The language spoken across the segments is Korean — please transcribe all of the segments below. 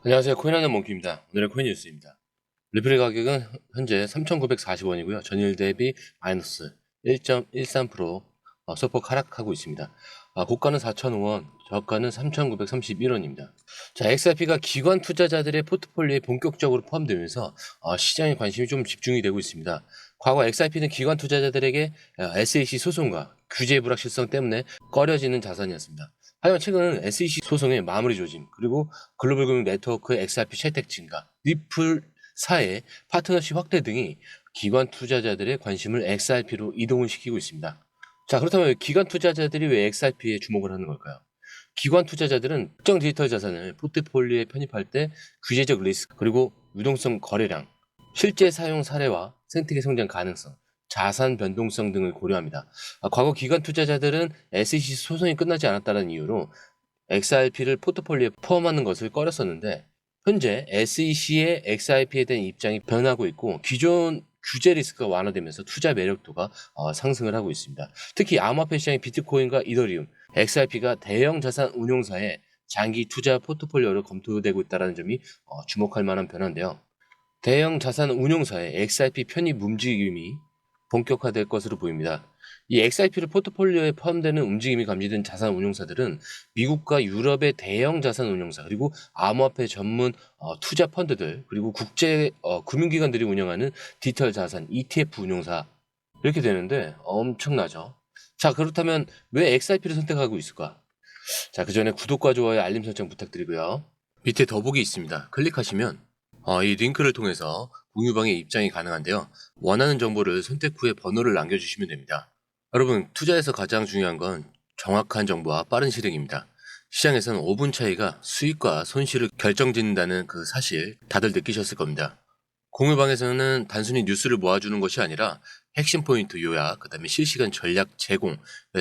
안녕하세요. 코인하는 몽키입니다. 오늘의 코인 뉴스입니다. 리플의 가격은 현재 3,940원이고요. 전일 대비 마이너스 1.13% 소폭 하락하고 있습니다. 고가는 4,000원, 저가는 3,931원입니다. 자, XRP가 기관 투자자들의 포트폴리오에 본격적으로 포함되면서 시장의 관심이 좀 집중이 되고 있습니다. 과거 XRP는 기관 투자자들에게 SEC 소송과 규제 불확실성 때문에 꺼려지는 자산이었습니다. 하지만 최근 SEC 소송의 마무리 조짐, 그리고 글로벌 금융 네트워크 XRP 채택 증가, 리플 사의 파트너십 확대 등이 기관 투자자들의 관심을 XRP로 이동을 시키고 있습니다. 자, 그렇다면 기관 투자자들이 왜 XRP에 주목을 하는 걸까요? 기관 투자자들은 특정 디지털 자산을 포트폴리오에 편입할 때 규제적 리스크, 그리고 유동성 거래량, 실제 사용 사례와 생태계 성장 가능성, 자산 변동성 등을 고려합니다. 과거 기관 투자자들은 SEC 소송이 끝나지 않았다는 이유로 XRP를 포트폴리오에 포함하는 것을 꺼렸었는데, 현재 SEC의 XRP에 대한 입장이 변하고 있고 기존 규제 리스크가 완화되면서 투자 매력도가 상승을 하고 있습니다. 특히 암호화폐 시장의 비트코인과 이더리움, XRP가 대형 자산 운용사의 장기 투자 포트폴리오로 검토되고 있다는 점이 주목할 만한 변화인데요. 대형 자산 운용사의 XRP 편입 움직임이 본격화될 것으로 보입니다. 이 XRP를 포트폴리오에 포함되는 움직임이 감지된 자산 운용사들은 미국과 유럽의 대형 자산 운용사, 그리고 암호화폐 전문 투자 펀드들, 그리고 국제 금융기관들이 운영하는 디지털 자산 ETF 운용사, 이렇게 되는데 엄청나죠. 자, 그렇다면 왜 XRP를 선택하고 있을까? 자, 그 전에 구독과 좋아요, 알림 설정 부탁드리고요. 밑에 더보기 있습니다. 클릭하시면 이 링크를 통해서 공유방에 입장이 가능한데요. 원하는 정보를 선택 후에 번호를 남겨주시면 됩니다. 여러분, 투자에서 가장 중요한 건 정확한 정보와 빠른 실행입니다. 시장에서는 5분 차이가 수익과 손실을 결정짓는다는 그 사실 다들 느끼셨을 겁니다. 공유방에서는 단순히 뉴스를 모아주는 것이 아니라 핵심 포인트 요약, 그 다음에 실시간 전략 제공,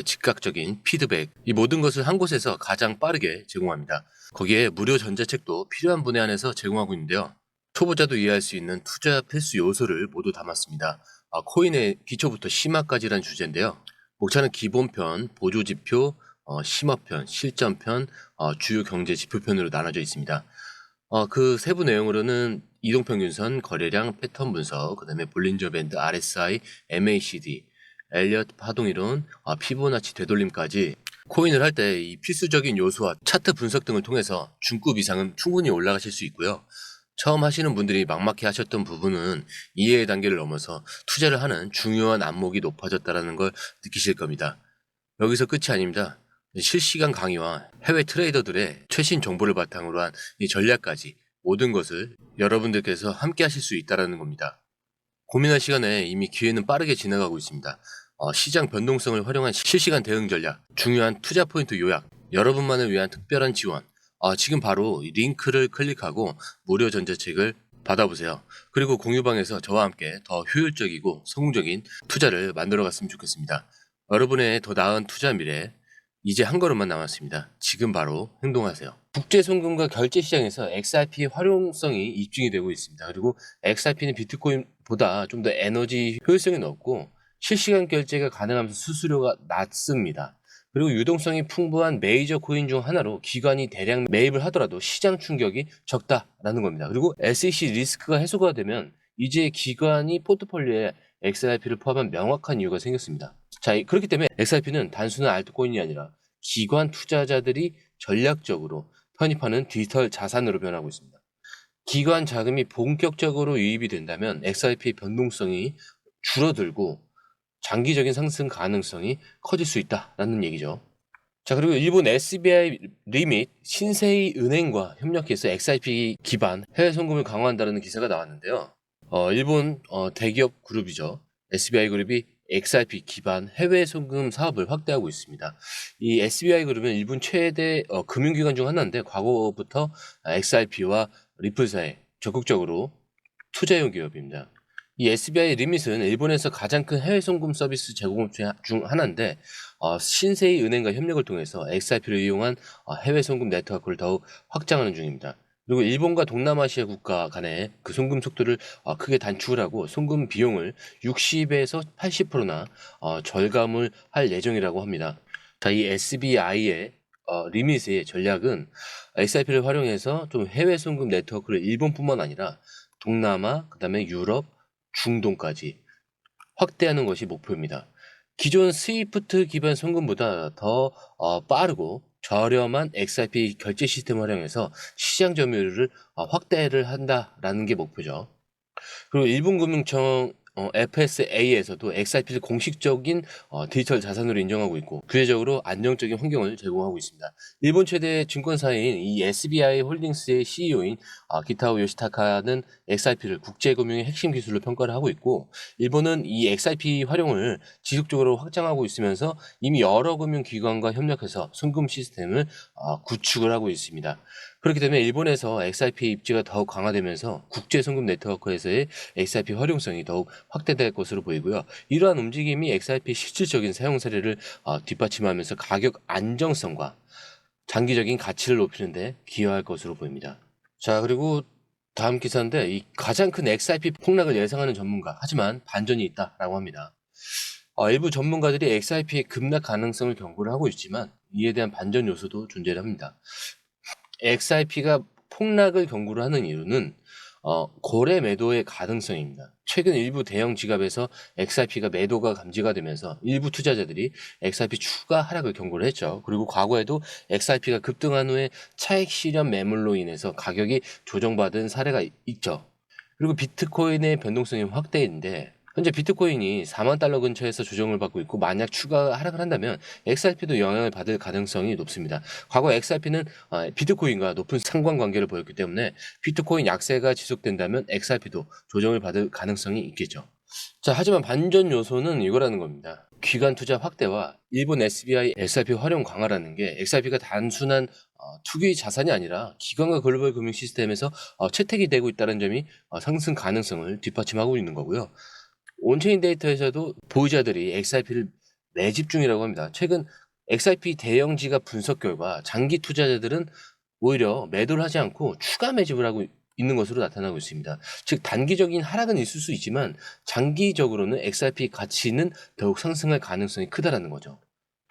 즉각적인 피드백, 이 모든 것을 한 곳에서 가장 빠르게 제공합니다. 거기에 무료 전자책도 필요한 분에 한해서 제공하고 있는데요. 초보자도 이해할 수 있는 투자 필수 요소를 모두 담았습니다. 코인의 기초부터 심화까지란 주제인데요. 목차는 기본편, 보조지표, 심화편, 실전편, 주요 경제 지표편으로 나눠져 있습니다. 그 세부 내용으로는 이동평균선, 거래량, 패턴 분석, 그 다음에 볼린저 밴드, RSI, MACD, 엘리엇 파동이론, 피보나치 되돌림까지 코인을 할 때 이 필수적인 요소와 차트 분석 등을 통해서 중급 이상은 충분히 올라가실 수 있고요. 처음 하시는 분들이 막막해 하셨던 부분은 이해의 단계를 넘어서 투자를 하는 중요한 안목이 높아졌다는 걸 느끼실 겁니다. 여기서 끝이 아닙니다. 실시간 강의와 해외 트레이더들의 최신 정보를 바탕으로 한 이 전략까지 모든 것을 여러분들께서 함께 하실 수 있다는 겁니다. 고민할 시간에 이미 기회는 빠르게 지나가고 있습니다. 시장 변동성을 활용한 실시간 대응 전략, 중요한 투자 포인트 요약, 여러분만을 위한 특별한 지원, 지금 바로 이 링크를 클릭하고 무료 전자책을 받아보세요. 그리고 공유방에서 저와 함께 더 효율적이고 성공적인 투자를 만들어 갔으면 좋겠습니다. 여러분의 더 나은 투자 미래, 이제 한 걸음만 남았습니다. 지금 바로 행동하세요. 국제 송금과 결제 시장에서 XRP의 활용성이 입증이 되고 있습니다. 그리고 XRP는 비트코인보다 좀 더 에너지 효율성이 높고 실시간 결제가 가능하면서 수수료가 낮습니다. 그리고 유동성이 풍부한 메이저 코인 중 하나로 기관이 대량 매입을 하더라도 시장 충격이 적다라는 겁니다. 그리고 SEC 리스크가 해소가 되면 이제 기관이 포트폴리오에 XRP를 포함한 명확한 이유가 생겼습니다. 자, 그렇기 때문에 XRP는 단순한 알트코인이 아니라 기관 투자자들이 전략적으로 편입하는 디지털 자산으로 변하고 있습니다. 기관 자금이 본격적으로 유입이 된다면 XRP의 변동성이 줄어들고 장기적인 상승 가능성이 커질 수 있다라는 얘기죠. 자, 그리고 일본 SBI 리밋 신세이 은행과 협력해서 XRP 기반 해외 송금을 강화한다는 기사가 나왔는데요. 일본 대기업 그룹이죠. SBI 그룹이 XRP 기반 해외 송금 사업을 확대하고 있습니다. 이 SBI 그룹은 일본 최대 금융기관 중 하나인데 과거부터 XRP와 리플사에 적극적으로 투자용 기업입니다. 이 SBI 리밋은 일본에서 가장 큰 해외 송금 서비스 제공업 중 하나인데 신세이 은행과 협력을 통해서 XRP를 이용한 해외 송금 네트워크를 더욱 확장하는 중입니다. 그리고 일본과 동남아시아 국가 간의 그 송금 속도를 크게 단축을 하고 송금 비용을 60에서 80%나 절감을 할 예정이라고 합니다. 자, 이 SBI의 리밋의 전략은 XRP를 활용해서 좀 해외 송금 네트워크를 일본뿐만 아니라 동남아, 그다음에 유럽, 중동까지 확대하는 것이 목표입니다. 기존 스위프트 기반 송금보다 더 빠르고 저렴한 XRP 결제 시스템을 활용해서 시장 점유율을 확대를 한다라는 게 목표죠. 그리고 일본금융청 FSA에서도 XRP를 공식적인 디지털 자산으로 인정하고 있고 구체적으로 안정적인 환경을 제공하고 있습니다. 일본 최대 증권사인 이 SBI 홀딩스의 CEO인 기타오 요시타카는 XRP를 국제금융의 핵심 기술로 평가를 하고 있고, 일본은 이 XRP 활용을 지속적으로 확장하고 있으면서 이미 여러 금융기관과 협력해서 송금 시스템을 구축을 하고 있습니다. 그렇기 때문에 일본에서 XRP 입지가 더욱 강화되면서 국제 송금 네트워크에서의 XRP 활용성이 더욱 확대될 것으로 보이고요. 이러한 움직임이 XRP 실질적인 사용 사례를 뒷받침하면서 가격 안정성과 장기적인 가치를 높이는 데 기여할 것으로 보입니다. 자, 그리고 다음 기사인데 이 가장 큰 XRP 폭락을 예상하는 전문가, 하지만 반전이 있다라고 합니다. 일부 전문가들이 XRP의 급락 가능성을 경고를 하고 있지만 이에 대한 반전 요소도 존재를 합니다. XRP가 폭락을 경고를 하는 이유는 거래 매도의 가능성입니다. 최근 일부 대형 지갑에서 XRP가 매도가 감지가 되면서 일부 투자자들이 XRP 추가 하락을 경고를 했죠. 그리고 과거에도 XRP가 급등한 후에 차익 실현 매물로 인해서 가격이 조정받은 사례가 있죠. 그리고 비트코인의 변동성이 확대인데 현재 비트코인이 4만 달러 근처에서 조정을 받고 있고, 만약 추가 하락을 한다면 XRP도 영향을 받을 가능성이 높습니다. 과거 XRP는 비트코인과 높은 상관관계를 보였기 때문에 비트코인 약세가 지속된다면 XRP도 조정을 받을 가능성이 있겠죠. 자, 하지만 반전 요소는 이거라는 겁니다. 기관 투자 확대와 일본 SBI XRP 활용 강화라는 게 XRP가 단순한 투기 자산이 아니라 기관과 글로벌 금융 시스템에서 채택이 되고 있다는 점이 상승 가능성을 뒷받침하고 있는 거고요. 온체인 데이터에서도 보유자들이 XRP를 매집 중이라고 합니다. 최근 XRP 대형 지갑 분석 결과 장기 투자자들은 오히려 매도를 하지 않고 추가 매집을 하고 있는 것으로 나타나고 있습니다. 즉 단기적인 하락은 있을 수 있지만 장기적으로는 XRP 가치는 더욱 상승할 가능성이 크다라는 거죠.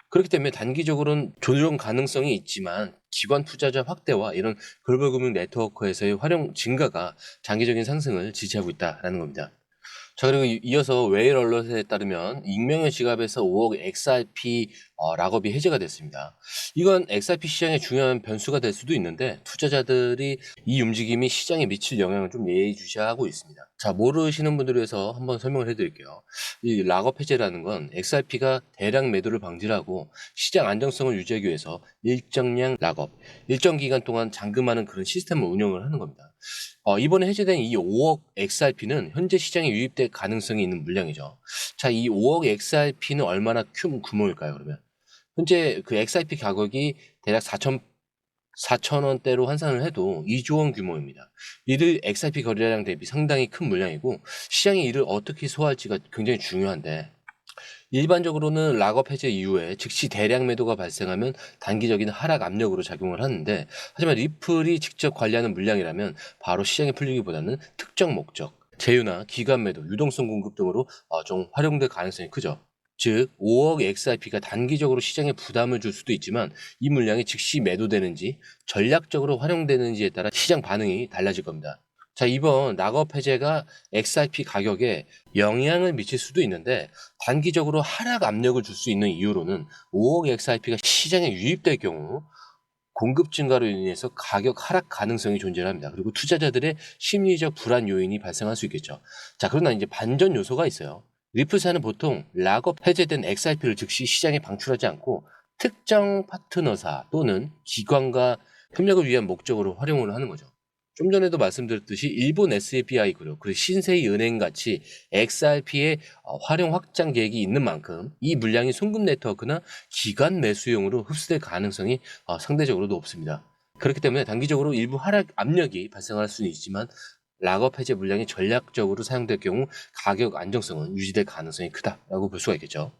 그렇기 때문에 단기적으로는 조정 가능성이 있지만 기관 투자자 확대와 이런 글로벌 금융 네트워크에서의 활용 증가가 장기적인 상승을 지지하고 있다라는 겁니다. 자, 그리고 이어서 웨일 언론에 따르면 익명의 지갑에서 5억 XRP 락업이 해제가 됐습니다. 이건 XRP 시장의 중요한 변수가 될 수도 있는데 투자자들이 이 움직임이 시장에 미칠 영향을 좀 예의주시하고 있습니다. 자, 모르시는 분들을 위해서 한번 설명을 해드릴게요. 이 락업 해제라는 건 XRP가 대량 매도를 방지하고 시장 안정성을 유지하기 위해서 일정량 락업, 일정 기간 동안 잠금하는 그런 시스템을 운영을 하는 겁니다. 이번에 해제된 이 5억 XRP는 현재 시장에 유입될 가능성이 있는 물량이죠. 자, 이 5억 XRP는 얼마나 큰 규모일까요, 그러면? 현재 그 XRP 가격이 대략 4,000원대로 환산을 해도 2조 원 규모입니다. 이들 XRP 거래량 대비 상당히 큰 물량이고 시장이 이를 어떻게 소화할지가 굉장히 중요한데, 일반적으로는 락업 해제 이후에 즉시 대량 매도가 발생하면 단기적인 하락 압력으로 작용을 하는데, 하지만 리플이 직접 관리하는 물량이라면 바로 시장에 풀리기보다는 특정 목적, 제휴나 기간 매도, 유동성 공급 등으로 좀 활용될 가능성이 크죠. 즉 5억 XRP가 단기적으로 시장에 부담을 줄 수도 있지만 이 물량이 즉시 매도되는지 전략적으로 활용되는지에 따라 시장 반응이 달라질 겁니다. 자, 이번 락업 해제가 XRP 가격에 영향을 미칠 수도 있는데 단기적으로 하락 압력을 줄 수 있는 이유로는 5억 XRP가 시장에 유입될 경우 공급 증가로 인해서 가격 하락 가능성이 존재합니다. 그리고 투자자들의 심리적 불안 요인이 발생할 수 있겠죠. 자, 그러나 이제 반전 요소가 있어요. 리플사는 보통 락업 해제된 XRP를 즉시 시장에 방출하지 않고 특정 파트너사 또는 기관과 협력을 위한 목적으로 활용을 하는 거죠. 좀 전에도 말씀드렸듯이 일본 SBI 그리고 신세이 은행 같이 XRP의 활용 확장 계획이 있는 만큼 이 물량이 송금 네트워크나 기관 매수용으로 흡수될 가능성이 상대적으로 높습니다. 그렇기 때문에 단기적으로 일부 하락 압력이 발생할 수는 있지만 락업 해제 물량이 전략적으로 사용될 경우 가격 안정성은 유지될 가능성이 크다라고 볼 수가 있겠죠.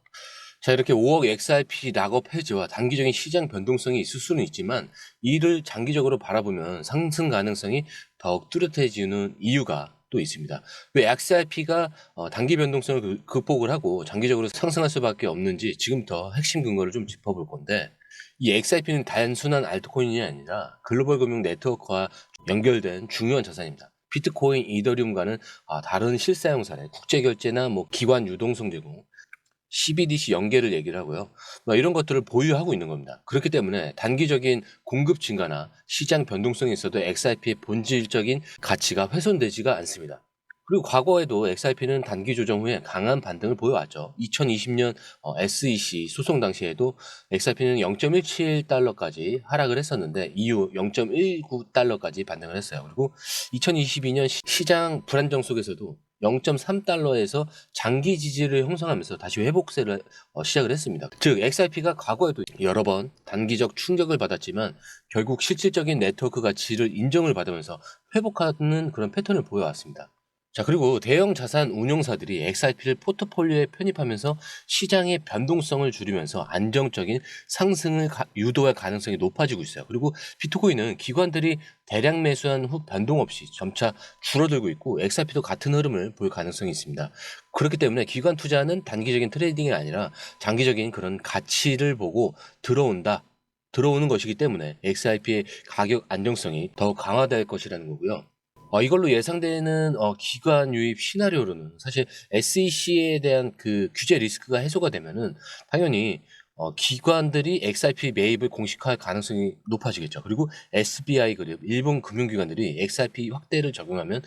자, 이렇게 5억 XRP 락업 해제와 단기적인 시장 변동성이 있을 수는 있지만 이를 장기적으로 바라보면 상승 가능성이 더욱 뚜렷해지는 이유가 또 있습니다. 왜 XRP가 단기 변동성을 극복을 하고 장기적으로 상승할 수밖에 없는지 지금부터 핵심 근거를 좀 짚어볼 건데, 이 XRP는 단순한 알트코인이 아니라 글로벌 금융 네트워크와 연결된 중요한 자산입니다. 비트코인, 이더리움과는 다른 실사용 사례, 국제결제나 기관 유동성 제공, CBDC 연계를 얘기를 하고요. 이런 것들을 보유하고 있는 겁니다. 그렇기 때문에 단기적인 공급 증가나 시장 변동성이 있어도 XRP의 본질적인 가치가 훼손되지가 않습니다. 그리고 과거에도 XRP는 단기 조정 후에 강한 반등을 보여왔죠. 2020년 SEC 소송 당시에도 XRP는 0.17달러까지 하락을 했었는데 이후 0.19달러까지 반등을 했어요. 그리고 2022년 시장 불안정 속에서도 0.3달러에서 장기 지지를 형성하면서 다시 회복세를 시작을 했습니다. 즉 XRP가 과거에도 여러 번 단기적 충격을 받았지만 결국 실질적인 네트워크 가치를 인정을 받으면서 회복하는 그런 패턴을 보여왔습니다. 자, 그리고 대형 자산 운용사들이 XRP를 포트폴리오에 편입하면서 시장의 변동성을 줄이면서 안정적인 상승을 유도할 가능성이 높아지고 있어요. 그리고 비트코인은 기관들이 대량 매수한 후 변동 없이 점차 줄어들고 있고 XRP도 같은 흐름을 볼 가능성이 있습니다. 그렇기 때문에 기관 투자는 단기적인 트레이딩이 아니라 장기적인 그런 가치를 보고 들어오는 것이기 때문에 XRP의 가격 안정성이 더욱 강화될 것이라는 거고요. 이걸로 예상되는 기관 유입 시나리오로는 사실 SEC에 대한 그 규제 리스크가 해소가 되면은 당연히 기관들이 XRP 매입을 공식화할 가능성이 높아지겠죠. 그리고 SBI 그룹, 일본 금융기관들이 XRP 확대를 적용하면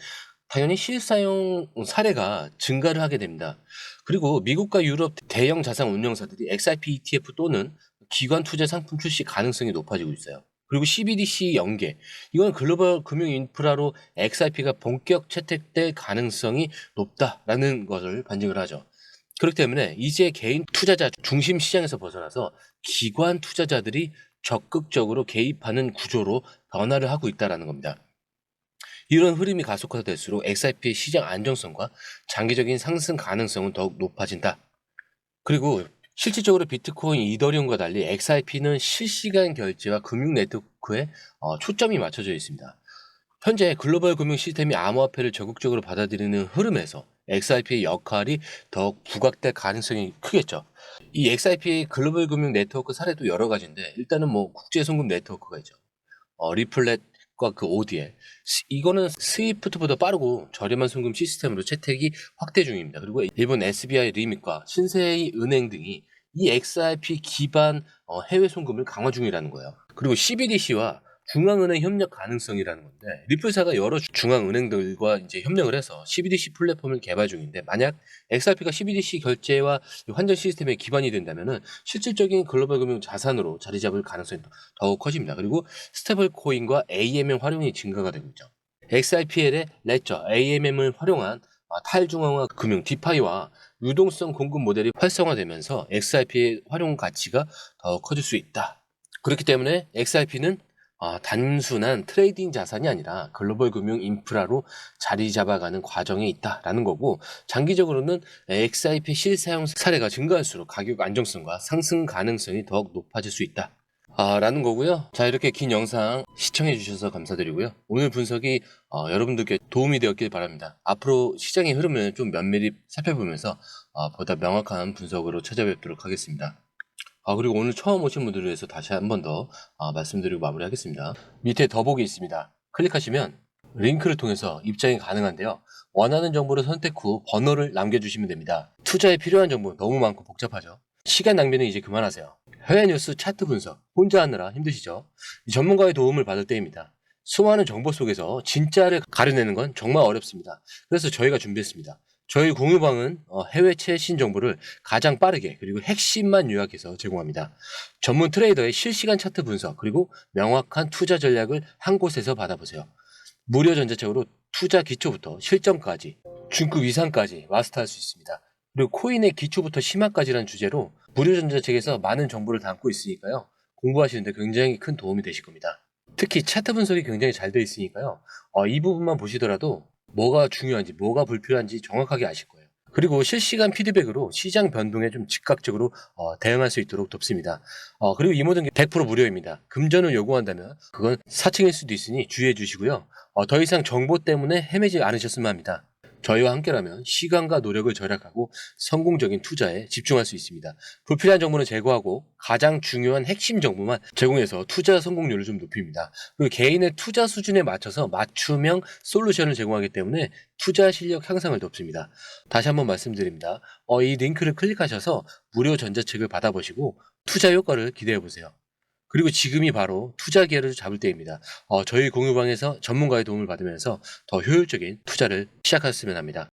당연히 실사용 사례가 증가를 하게 됩니다. 그리고 미국과 유럽 대형 자산 운용사들이 XRP ETF 또는 기관 투자 상품 출시 가능성이 높아지고 있어요. 그리고 CBDC 연계, 이건 글로벌 금융 인프라로 XRP가 본격 채택될 가능성이 높다라는 것을 반증을 하죠. 그렇기 때문에 이제 개인 투자자 중심 시장에서 벗어나서 기관 투자자들이 적극적으로 개입하는 구조로 변화를 하고 있다는 겁니다. 이런 흐름이 가속화될수록 XRP의 시장 안정성과 장기적인 상승 가능성은 더욱 높아진다. 그리고 실질적으로 비트코인, 이더리움과 달리 XRP는 실시간 결제와 금융 네트워크에 초점이 맞춰져 있습니다. 현재 글로벌 금융 시스템이 암호화폐를 적극적으로 받아들이는 흐름에서 XRP의 역할이 더욱 부각될 가능성이 크겠죠. 이 XRP의 글로벌 금융 네트워크 사례도 여러 가지인데 일단은 국제 송금 네트워크가 있죠. 리플렛과 그 ODL. 이거는 스위프트보다 빠르고 저렴한 송금 시스템으로 채택이 확대 중입니다. 그리고 일본 SBI 리밋과 신세이 은행 등이 이 XRP 기반 해외 송금을 강화 중이라는 거예요. 그리고 CBDC와 중앙은행 협력 가능성이라는 건데 리플사가 여러 중앙은행들과 이제 협력을 해서 CBDC 플랫폼을 개발 중인데 만약 XRP가 CBDC 결제와 환전 시스템의 기반이 된다면은 실질적인 글로벌 금융 자산으로 자리 잡을 가능성이 더욱 커집니다. 그리고 스테이블 코인과 AMM 활용이 증가가 되고 있죠. XRPL의 레저, AMM을 활용한 탈중앙화 금융 디파이와 유동성 공급 모델이 활성화되면서 XRP의 활용 가치가 더 커질 수 있다. 그렇기 때문에 XRP는 단순한 트레이딩 자산이 아니라 글로벌 금융 인프라로 자리 잡아가는 과정에 있다라는 거고 장기적으로는 XRP 실사용 사례가 증가할수록 가격 안정성과 상승 가능성이 더욱 높아질 수 있다. 라는 거고요. 자, 이렇게 긴 영상 시청해 주셔서 감사드리고요. 오늘 분석이 여러분들께 도움이 되었길 바랍니다. 앞으로 시장의 흐름을 좀 면밀히 살펴보면서 보다 명확한 분석으로 찾아뵙도록 하겠습니다. 그리고 오늘 처음 오신 분들을 위해서 다시 한 번 더 말씀드리고 마무리하겠습니다. 밑에 더보기 있습니다. 클릭하시면 링크를 통해서 입장이 가능한데요. 원하는 정보를 선택 후 번호를 남겨주시면 됩니다. 투자에 필요한 정보 너무 많고 복잡하죠. 시간 낭비는 이제 그만하세요. 해외 뉴스 차트 분석 혼자 하느라 힘드시죠? 전문가의 도움을 받을 때입니다. 수많은 정보 속에서 진짜를 가려내는 건 정말 어렵습니다. 그래서 저희가 준비했습니다. 저희 공유방은 해외 최신 정보를 가장 빠르게 그리고 핵심만 요약해서 제공합니다. 전문 트레이더의 실시간 차트 분석 그리고 명확한 투자 전략을 한 곳에서 받아보세요. 무료 전자책으로 투자 기초부터 실전까지 중급 이상까지 마스터할 수 있습니다. 그리고 코인의 기초부터 심화까지라는 주제로 무료 전자책에서 많은 정보를 담고 있으니까요. 공부하시는데 굉장히 큰 도움이 되실 겁니다. 특히 차트 분석이 굉장히 잘 되어 있으니까요. 이 부분만 보시더라도 뭐가 중요한지 뭐가 불필요한지 정확하게 아실 거예요. 그리고 실시간 피드백으로 시장 변동에 좀 즉각적으로 대응할 수 있도록 돕습니다. 그리고 이 모든 게 100% 무료입니다. 금전을 요구한다면 그건 사칭일 수도 있으니 주의해 주시고요. 더 이상 정보 때문에 헤매지 않으셨으면 합니다. 저희와 함께라면 시간과 노력을 절약하고 성공적인 투자에 집중할 수 있습니다. 불필요한 정보는 제거하고 가장 중요한 핵심 정보만 제공해서 투자 성공률을 좀 높입니다. 그리고 개인의 투자 수준에 맞춰서 맞춤형 솔루션을 제공하기 때문에 투자 실력 향상을 돕습니다. 다시 한번 말씀드립니다. 이 링크를 클릭하셔서 무료 전자책을 받아보시고 투자 효과를 기대해보세요. 그리고 지금이 바로 투자 기회를 잡을 때입니다. 저희 공유방에서 전문가의 도움을 받으면서 더 효율적인 투자를 시작하셨으면 합니다.